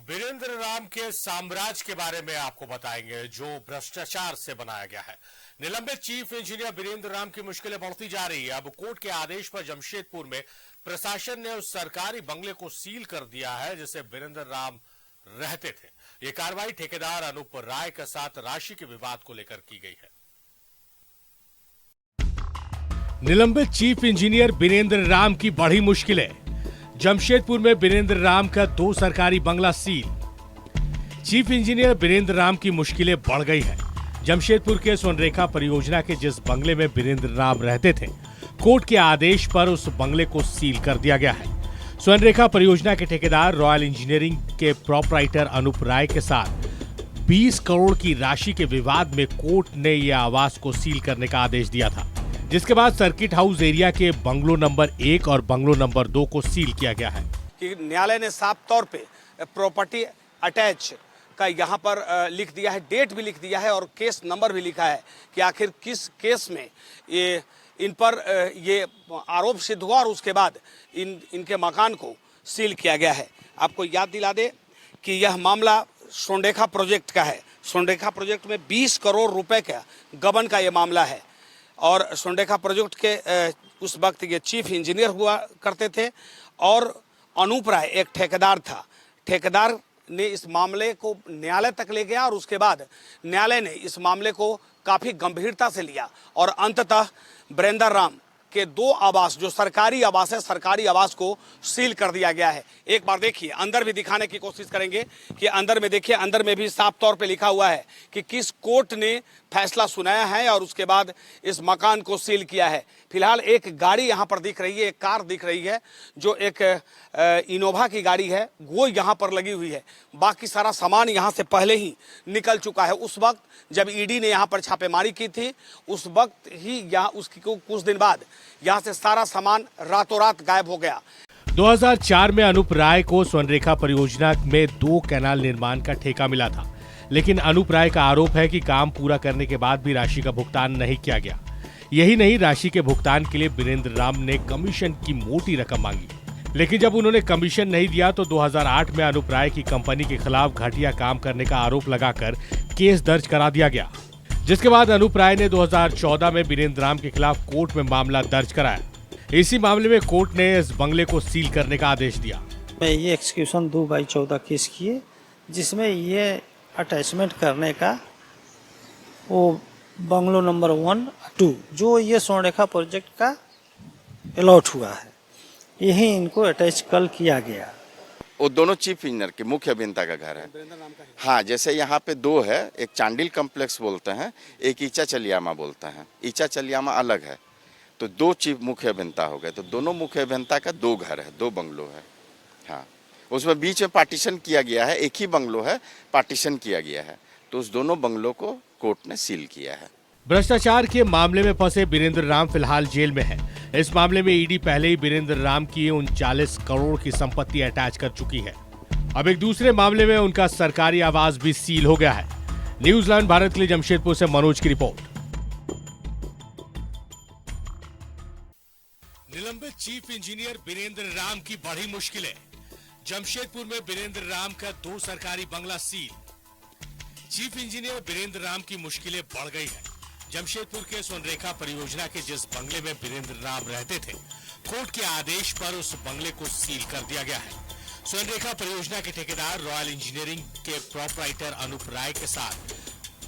वीरेंद्र राम के साम्राज्य के बारे में आपको बताएंगे जो भ्रष्टाचार से बनाया गया है। निलंबित चीफ इंजीनियर वीरेंद्र राम की मुश्किलें बढ़ती जा रही है। अब कोर्ट के आदेश पर जमशेदपुर में प्रशासन ने उस सरकारी बंगले को सील कर दिया है जिसे वीरेंद्र राम रहते थे। ये कार्रवाई ठेकेदार अनूप राय के साथ राशि के विवाद को लेकर की गई है। निलंबित चीफ इंजीनियर वीरेंद्र राम की बढ़ी मुश्किलें। जमशेदपुर में वीरेंद्र राम का 2 सरकारी बंगला seal. Chief engineer Virendra Ram की मुश्किलें बढ़ गई है। जमशेदपुर के स्वर्णरेखा परियोजना के जिस बंगले में वीरेंद्र राम रहते थे, कोर्ट के आदेश पर उस बंगले को सील कर दिया गया है। स्वर्णरेखा परियोजना के ठेकेदार रॉयल इंजीनियरिंग के प्रोपराइटर अनूप राय के साथ 20 करोड़ की राशि के विवाद में कोर्ट ने यह आवास को सील करने का आदेश दिया था, जिसके बाद सर्किट हाउस एरिया के बंगलो नंबर 1 और बंगलो नंबर 2 को सील किया गया है। कि न्यायालय ने साफ तौर पे प्रॉपर्टी अटैच का यहाँ पर लिख दिया है, डेट भी लिख दिया है और केस नंबर भी लिखा है कि आखिर किस केस में ये इन पर ये आरोप सिद्ध हुआ और उसके बाद इनके मकान को सील किया गया है। आपको याद दिला दे कि यह मामला स्वर्णरेखा प्रोजेक्ट का है। स्वर्णरेखा प्रोजेक्ट में 20 करोड़ रुपए का गबन का ये मामला है और स्वर्णरेखा प्रोजेक्ट के उस वक्त ये चीफ इंजीनियर हुआ करते थे और अनूप राय एक ठेकेदार था। ठेकेदार ने इस मामले को न्यायालय तक ले गया और उसके बाद न्यायालय ने इस मामले को काफ़ी गंभीरता से लिया और अंततः वीरेंद्र राम के 2 आवास जो सरकारी आवास है, सरकारी आवास को सील कर दिया गया है। एक बार देखिए, अंदर भी दिखाने की कोशिश करेंगे कि अंदर में देखिए, अंदर में भी साफ तौर पे लिखा हुआ है कि किस कोर्ट ने फैसला सुनाया है और उसके बाद इस मकान को सील किया है। फिलहाल एक गाड़ी यहाँ पर दिख रही है, एक कार दिख रही है जो एक इनोवा की गाड़ी है, वो यहाँ पर लगी हुई है। बाकी सारा सामान यहाँ से पहले ही निकल चुका है। उस वक्त जब ईडी ने यहाँ पर छापेमारी की थी, उस वक्त ही यहाँ उसकी कुछ दिन बाद यहाँ से सारा सामान रातों रात गायब हो गया। 2004 में अनूप राय को स्वर्णरेखा परियोजना में 2 कैनाल निर्माण का ठेका मिला था, लेकिन अनूप राय का आरोप है कि काम पूरा करने के बाद भी राशि का भुगतान नहीं किया गया। यही नहीं, राशि के भुगतान के लिए वीरेंद्र राम ने कमीशन की मोटी रकम मांगी, लेकिन जब उन्होंने कमीशन नहीं दिया तो 2008 में अनूप राय की कंपनी के खिलाफ घटिया काम करने का आरोप लगाकर केस दर्ज करा दिया गया, जिसके बाद अनूप राय ने 2014 में वीरेंद्र राम के खिलाफ कोर्ट में मामला दर्ज कराया। इसी मामले में कोर्ट ने इस बंगले को सील करने का आदेश दिया। मैं ये एक्सक्यूशन 2/14 केस किए, जिसमें ये अटैचमेंट करने का वो बंगलो नंबर 1, 2 जो ये स्वर्णरेखा प्रोजेक्ट का अलॉट हुआ है, यही इनको अटैच कल किया गया। वो दोनों चीफ इंजीनियर के मुख्य अभियंता का घर है। हाँ, जैसे यहाँ पे 2 है, एक चांडिल कम्प्लेक्स बोलते हैं, एक ईचा चलियामा बोलते हैं। ईचा चलियामा अलग है, तो 2 चीफ मुख्य अभियंता हो गए। तो दोनों मुख्य अभियंता का 2 घर है, 2 बंगलो है। हाँ, उसमें बीच में पार्टीशन किया गया है, एक ही बंगलो है, पार्टीशन किया गया है, तो उस दोनों बंगलों को कोर्ट ने सील किया है। भ्रष्टाचार के मामले में फंसे वीरेंद्र राम फिलहाल जेल में है। इस मामले में ईडी पहले ही वीरेंद्र राम की 39 करोड़ की संपत्ति अटैच कर चुकी है। अब एक दूसरे मामले में उनका सरकारी आवास भी सील हो गया है। न्यूजीलैंड भारत के लिए जमशेदपुर से मनोज की रिपोर्ट। निलंबित चीफ इंजीनियर वीरेंद्र राम की बढ़ी मुश्किलें। जमशेदपुर में वीरेंद्र राम का 2 सरकारी बंगला seal. Chief engineer Virendra Ram की मुश्किलें बढ़ गई है। जमशेदपुर के स्वर्णरेखा परियोजना के जिस बंगले में वीरेंद्र राम रहते थे, कोर्ट के आदेश पर उस बंगले को सील कर दिया गया है। स्वर्णरेखा परियोजना के ठेकेदार रॉयल इंजीनियरिंग के प्रोपराइटर अनूप राय के साथ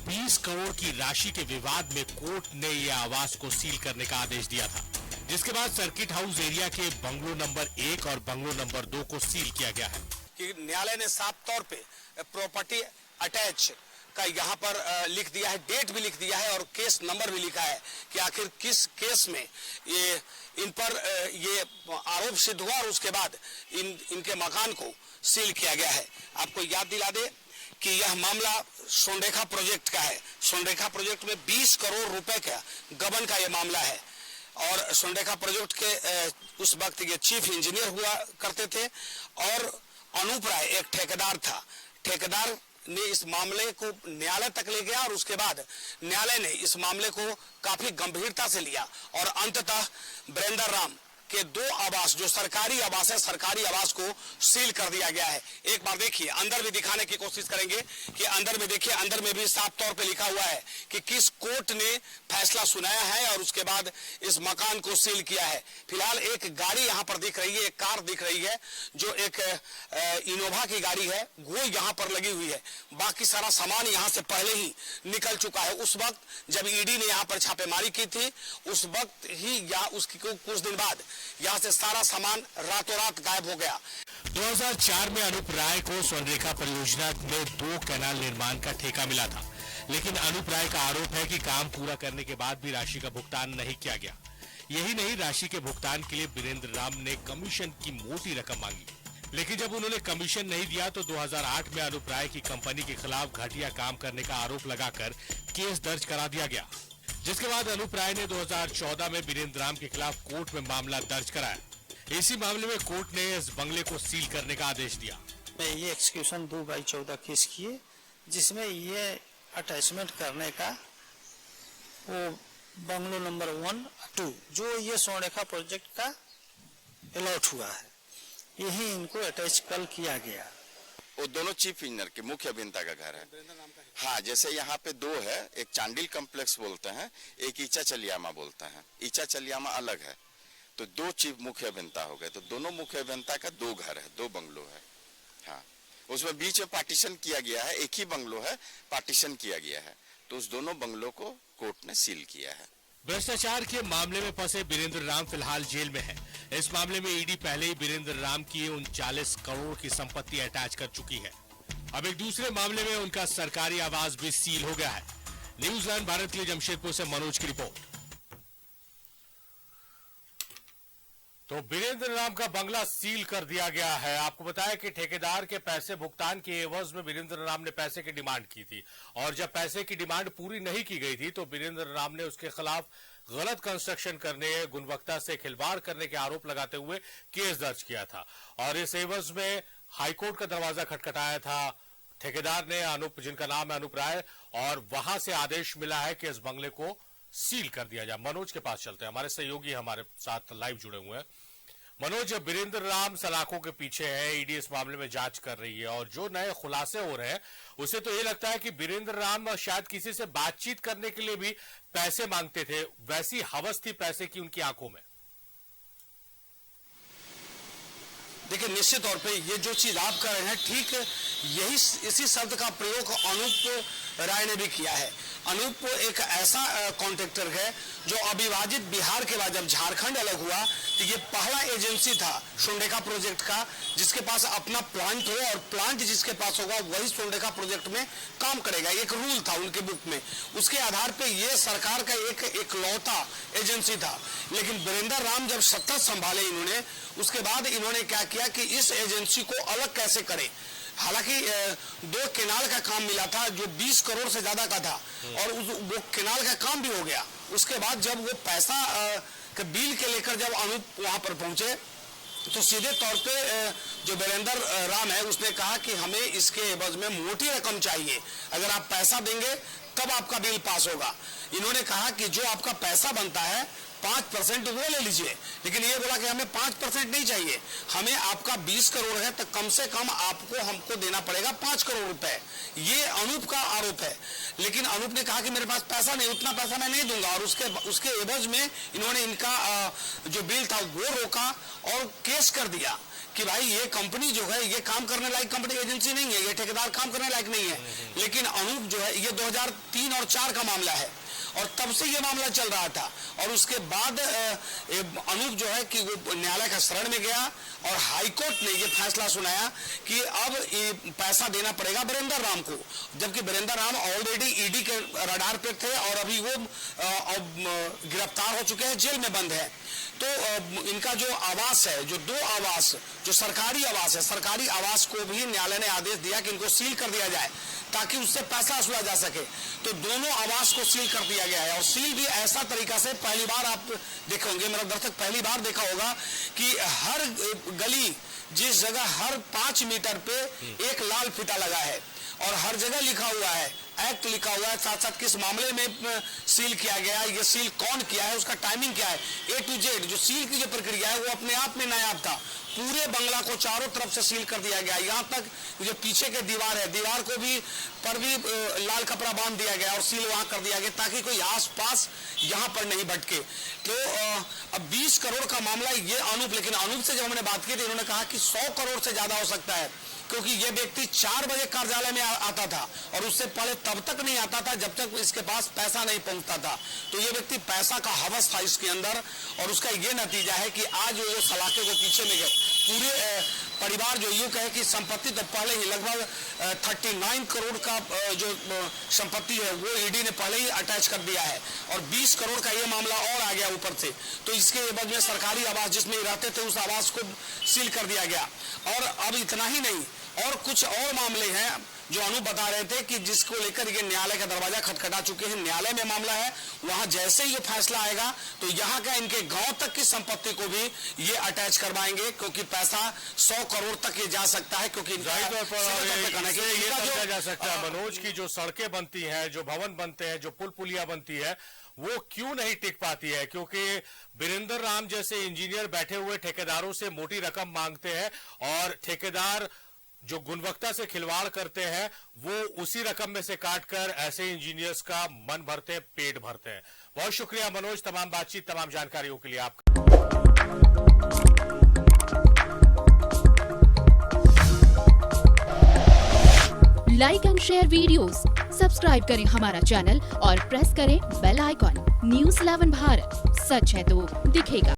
20 करोड़ की राशि के विवाद में कोर्ट ने यह आवास को सील करने का आदेश दिया था, जिसके बाद सर्किट हाउस एरिया के बंगलो नंबर 1 और बंगलो नंबर 2 को सील किया गया है। कि न्यायालय ने साफ तौर पे प्रॉपर्टी अटैच का यहाँ पर लिख दिया है, डेट भी लिख दिया है और केस नंबर भी लिखा है कि आखिर किस केस में ये इन पर ये आरोप सिद्ध हुआ और उसके बाद इनके मकान को सील किया गया है। आपको याद दिला दे कि यह मामला स्वर्णरेखा प्रोजेक्ट का है। स्वर्णरेखा प्रोजेक्ट में 20 करोड़ रुपए का गबन का ये मामला है और स्वर्णरेखा प्रोजेक्ट के उस वक्त ये चीफ इंजीनियर हुआ करते थे और अनूप राय एक ठेकेदार था। ठेकेदार ने इस मामले को न्यायालय तक ले गया और उसके बाद न्यायालय ने इस मामले को काफी गंभीरता से लिया और अंततः वीरेंद्र राम के 2 आवास जो सरकारी आवास है, सरकारी आवास को सील कर दिया गया है। एक बार देखिए, अंदर भी दिखाने की कोशिश करेंगे कि अंदर में देखिए, अंदर में भी साफ तौर पे लिखा हुआ है कि किस कोर्ट ने फैसला सुनाया है और उसके बाद इस मकान को सील किया है। फिलहाल एक गाड़ी यहाँ पर दिख रही है, एक कार दिख रही है जो एक इनोवा की गाड़ी है, वो यहाँ पर लगी हुई है। बाकी सारा सामान यहाँ से पहले ही निकल चुका है। उस वक्त जब ईडी ने यहाँ पर छापेमारी की थी, उस वक्त ही या उसकी कुछ दिन बाद यहाँ से सारा सामान रातों रात गायब हो गया। 2004 में अनूप राय को स्वर्णरेखा परियोजना में 2 कैनाल निर्माण का ठेका मिला था, लेकिन अनूप राय का आरोप है कि काम पूरा करने के बाद भी राशि का भुगतान नहीं किया गया। यही नहीं, राशि के भुगतान के लिए वीरेंद्र राम ने कमीशन की मोटी रकम मांगी, लेकिन जब उन्होंने कमीशन नहीं दिया तो 2008 में अनूप राय की कंपनी के खिलाफ घटिया काम करने का आरोप लगाकर केस दर्ज करा दिया गया, जिसके बाद अनूप राय ने 2014 में वीरेंद्र राम के खिलाफ कोर्ट में मामला दर्ज कराया। इसी मामले में कोर्ट ने इस बंगले को सील करने का आदेश दिया। ये एक्सक्यूशन 2/14 केस किए, जिसमें ये अटैचमेंट करने का वो बंगलो नंबर 1, 2 जो ये स्वर्णरेखा प्रोजेक्ट का अलॉट हुआ है, यही इनको अटैच कल किया गया। वो दोनों चीफ इंजीनियर के मुख्य अभियंता का घर है। हाँ, जैसे यहाँ पे 2 है, एक चांडिल कॉम्प्लेक्स बोलते हैं, एक ईचा चलियामा बोलते हैं। ईचा चलियामा अलग है, तो 2 चीफ मुख्य अभियंता हो गए। तो दोनों मुख्य अभियंता का 2 घर है, 2 बंगलो है। हाँ, उसमें बीच में पार्टीशन किया गया है, एक ही बंगलो है, पार्टीशन किया गया है, तो उस दोनों बंगलों को कोर्ट ने सील किया है। भ्रष्टाचार के मामले में फंसे वीरेंद्र राम फिलहाल जेल में है। इस मामले में ईडी पहले ही वीरेंद्र राम की 39 करोड़ की संपत्ति अटैच कर चुकी है। अब एक दूसरे मामले में उनका सरकारी आवास भी सील हो गया है। न्यूजीलैंड भारत के लिए जमशेदपुर से मनोज की रिपोर्ट। तो वीरेंद्र राम का बंगला सील कर दिया गया है। आपको बताया कि ठेकेदार के पैसे भुगतान के एवज में वीरेंद्र राम ने पैसे की डिमांड की थी, और जब पैसे की डिमांड पूरी नहीं की गई थी तो वीरेंद्र राम ने उसके खिलाफ गलत कंस्ट्रक्शन करने, गुणवत्ता से खिलवाड़ करने के आरोप लगाते हुए केस दर्ज किया था, और इस एवज में हाईकोर्ट का दरवाजा खटखटाया था ठेकेदार ने, जिनका नाम है अनूप राय, और वहां से आदेश मिला है कि इस बंगले को सील कर दिया जाए। मनोज के पास चलते हैं, हमारे सहयोगी हमारे साथ लाइव जुड़े हुए हैं। मनोज, वीरेंद्र राम सलाखों के पीछे है, ईडी इस मामले में जांच कर रही है, और जो नए खुलासे हो रहे हैं उसे तो ये लगता है कि वीरेंद्र राम शायद किसी से बातचीत करने के लिए भी पैसे मांगते थे, वैसी हवस थी पैसे की उनकी आंखों में। देखिए, निश्चित तौर पे ये जो चीज आप कर रहे हैं, ठीक यही इसी शब्द का प्रयोग अनूप राय ने भी किया है। अनूप एक ऐसा कॉन्ट्रैक्टर है जो अविभाजित बिहार के बाद जब झारखंड अलग हुआ तो ये पहला एजेंसी था स्वर्णरेखा प्रोजेक्ट का जिसके पास अपना प्लांट हो, और प्लांट जिसके पास होगा वही स्वर्णरेखा प्रोजेक्ट में काम करेगा। एक रूल था उनके बुक में, उसके आधार पे ये सरकार का एक इकलौता एजेंसी था। लेकिन वीरेंद्र राम जब सत्ता संभाले इन्होंने, उसके बाद इन्होंने क्या किया कि इस एजेंसी को अलग कैसे करें। हालांकि 2 केनाल का काम मिला था जो 20 करोड़ से ज्यादा का था, और वो केनाल का काम भी हो गया। उसके बाद जब वो पैसा के बिल के लेकर जब अनूप वहां पर पहुंचे तो सीधे तौर पे जो वीरेंद्र राम है उसने कहा कि हमें इसके एवज में मोटी रकम चाहिए, अगर आप पैसा देंगे तब आपका बिल पास होगा। इन्होंने कहा कि जो आपका पैसा बनता है 5% वो ले लीजिए, लेकिन ये बोला कि हमें 5% नहीं चाहिए, हमें आपका 20 करोड़ है तो कम से कम आपको हमको देना पड़ेगा 5 करोड़ रुपए। ये अनूप का आरोप है। लेकिन अनूप ने कहा कि मेरे पास पैसा नहीं, उतना पैसा मैं नहीं दूंगा, और उसके एवज में इन्होंने इनका जो बिल था वो रोका और केस कर दिया कि भाई ये कंपनी जो है ये काम करने लायक कंपनी एजेंसी नहीं है, ये ठेकेदार काम करने लायक नहीं है। लेकिन अनूप जो है ये 2003 और 4 का मामला है, और तब से ये मामला चल रहा था। और उसके बाद अनूप जो है कि वो न्यायालय का शरण में गया, और हाईकोर्ट ने ये फैसला सुनाया कि अब ये पैसा देना पड़ेगा वीरेंद्र राम को, जबकि वीरेंद्र राम ऑलरेडी ईडी के रडार पे थे और अभी वो गिरफ्तार हो चुके हैं, जेल में बंद है। तो इनका जो आवास है, जो 2 आवास जो सरकारी आवास है, सरकारी आवास को भी न्यायालय ने आदेश दिया कि इनको सील कर दिया जाए ताकि उससे पैसा वसूला जा सके। तो दोनों आवास को सील कर दिया गया है, और सील भी ऐसा तरीका से पहली बार आप देखे होंगे, मेरा दर्शक पहली बार देखा होगा कि हर गली जिस जगह हर 5 मीटर पे एक लाल फीता लगा है, और हर जगह लिखा हुआ है एक्ट लिखा हुआ है, साथ साथ किस मामले में सील किया गया है, ये सील कौन किया है, उसका टाइमिंग क्या है, A to Z जो सील की जो प्रक्रिया है वो अपने आप में नायाब था। पूरे बंगला को चारों तरफ से सील कर दिया गया, यहाँ तक जो पीछे के दीवार है, दीवार को भी पर भी लाल कपड़ा बांध दिया गया और सील वहां कर दिया गया ताकि कोई आसपास यहाँ पर नहीं भटके। तो अब 20 करोड़ का मामला ये अनूप, लेकिन अनूप से जब हमने बात की थी इन्होंने कहा कि 100 करोड़ से ज्यादा हो सकता है, क्योंकि ये व्यक्ति 4 बजे कार्यालय में आता था और उससे पहले तब तक नहीं आता था जब तक इसके पास पैसा नहीं पहुंचता था। तो ये व्यक्ति पैसा का हवस था इसके अंदर और उसका ये नतीजा है कि आज वो सलाखे को पीछे में गए। पूरे परिवार जो यूं कहे कि संपत्ति तो पहले ही लगभग 39 करोड़ का जो संपत्ति है वो ईडी ने पहले ही अटैच कर दिया है और 20 करोड़ का ये मामला और आ गया ऊपर से। तो इसके एवज में सरकारी आवास जिसमें रहते थे उस आवास को सील कर दिया गया। और अब इतना ही नहीं, और कुछ और मामले हैं जो अनूप बता रहे थे कि जिसको लेकर ये न्यायालय का दरवाजा खटखटा चुके हैं। न्यायालय में मामला है, वहां जैसे ही ये फैसला आएगा तो यहाँ का इनके गांव तक की संपत्ति को भी ये अटैच करवाएंगे, क्योंकि पैसा 100 करोड़ तक ये जा सकता है। क्योंकि जाहिर तौर पर ये समझा जा सकता है मनोज की जो सड़कें बनती हैं, जो भवन बनते हैं, जो पुल पुलिया बनती है, वो क्यों नहीं टिक पाती है, क्योंकि बीरेंद्र राम जैसे इंजीनियर बैठे हुए ठेकेदारों से मोटी रकम मांगते हैं और ठेकेदार जो गुणवत्ता से खिलवाड़ करते हैं वो उसी रकम में से काटकर ऐसे इंजीनियर्स का मन भरते हैं, पेट भरते हैं। बहुत शुक्रिया मनोज, तमाम बातचीत, तमाम जानकारियों के लिए आपका। Like and share videos, subscribe करें हमारा चैनल और प्रेस करें बेल आइकॉन। News 11 भारत, सच है तो दिखेगा।